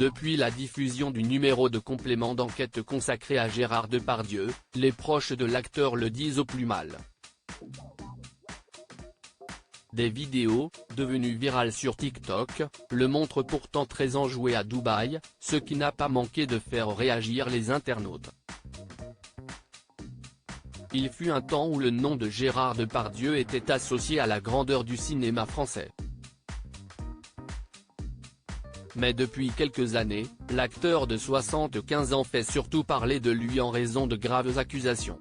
Depuis la diffusion du numéro de complément d'enquête consacré à Gérard Depardieu, les proches de l'acteur le disent au plus mal. Des vidéos, devenues virales sur TikTok, le montrent pourtant très enjoué à Dubaï, ce qui n'a pas manqué de faire réagir les internautes. Il fut un temps où le nom de Gérard Depardieu était associé à la grandeur du cinéma français. Mais depuis quelques années, l'acteur de 75 ans fait surtout parler de lui en raison de graves accusations.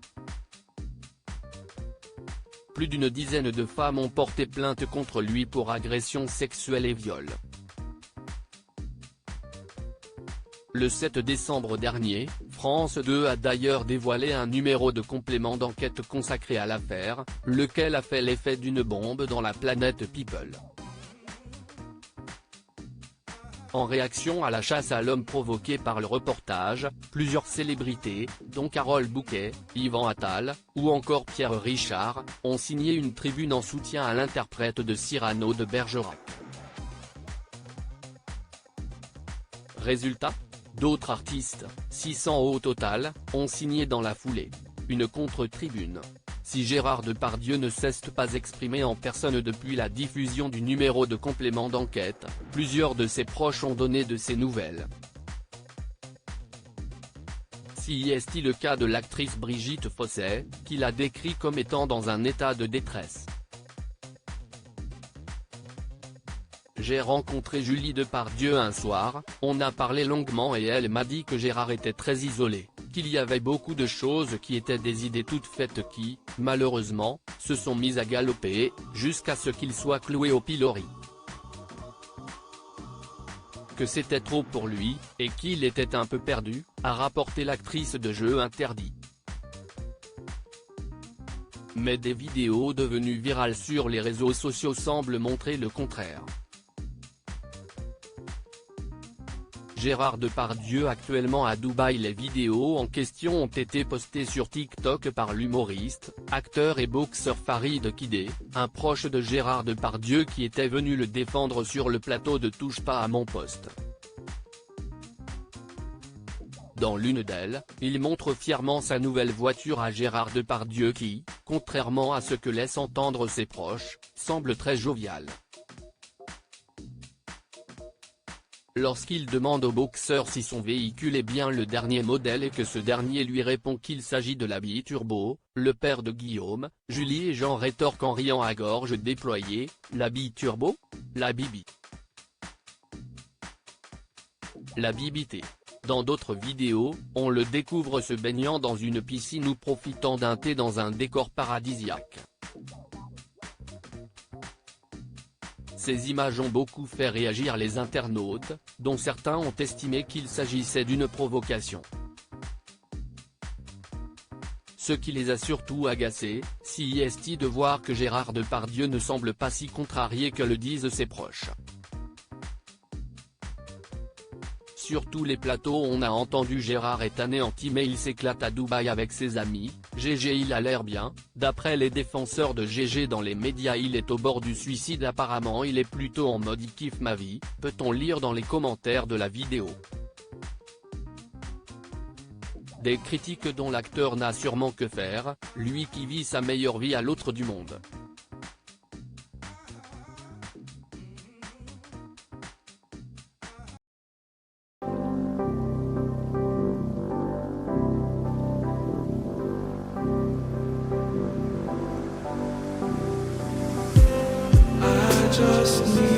Plus d'une dizaine de femmes ont porté plainte contre lui pour agressions sexuelles et viol. Le 7 décembre dernier, France 2 a d'ailleurs dévoilé un numéro de complément d'enquête consacré à l'affaire, lequel a fait l'effet d'une bombe dans la planète People. En réaction à la chasse à l'homme provoquée par le reportage, plusieurs célébrités, dont Carole Bouquet, Yvan Attal, ou encore Pierre Richard, ont signé une tribune en soutien à l'interprète de Cyrano de Bergerac. Résultat ? D'autres artistes, 600 au total, ont signé dans la foulée une contre-tribune. Si Gérard Depardieu ne s'est pas exprimé en personne depuis la diffusion du numéro de complément d'enquête, plusieurs de ses proches ont donné de ses nouvelles. Si est le cas de l'actrice Brigitte Fossey, qui l'a décrit comme étant dans un état de détresse. J'ai rencontré Julie Depardieu un soir, on a parlé longuement et elle m'a dit que Gérard était très isolé, qu'il y avait beaucoup de choses qui étaient des idées toutes faites qui, malheureusement, se sont mises à galoper, jusqu'à ce qu'il soit cloué au pilori. Que c'était trop pour lui, et qu'il était un peu perdu, a rapporté l'actrice de Jeux interdits. Mais des vidéos devenues virales sur les réseaux sociaux semblent montrer le contraire. Gérard Depardieu actuellement à Dubaï. Les vidéos en question ont été postées sur TikTok par l'humoriste, acteur et boxeur Farid Kidé, un proche de Gérard Depardieu qui était venu le défendre sur le plateau de Touche pas à mon poste. Dans l'une d'elles, il montre fièrement sa nouvelle voiture à Gérard Depardieu qui, contrairement à ce que laissent entendre ses proches, semble très jovial. Lorsqu'il demande au boxeur si son véhicule est bien le dernier modèle et que ce dernier lui répond qu'il s'agit de la Biturbo, le père de Guillaume, Julie et Jean rétorquent en riant à gorge déployée, la Biturbo ? La Bibi. La Bibité. Dans d'autres vidéos, on le découvre se baignant dans une piscine ou profitant d'un thé dans un décor paradisiaque. Ces images ont beaucoup fait réagir les internautes, dont certains ont estimé qu'il s'agissait d'une provocation. Ce qui les a surtout agacés, c'est de voir que Gérard Depardieu ne semble pas si contrarié que le disent ses proches. Sur tous les plateaux on a entendu Gérard est anéanti mais il s'éclate à Dubaï avec ses amis, GG il a l'air bien, d'après les défenseurs de GG dans les médias il est au bord du suicide apparemment il est plutôt en mode il kiffe ma vie, peut-on lire dans les commentaires de la vidéo. Des critiques dont l'acteur n'a sûrement que faire, lui qui vit sa meilleure vie à l'autre du monde. Just need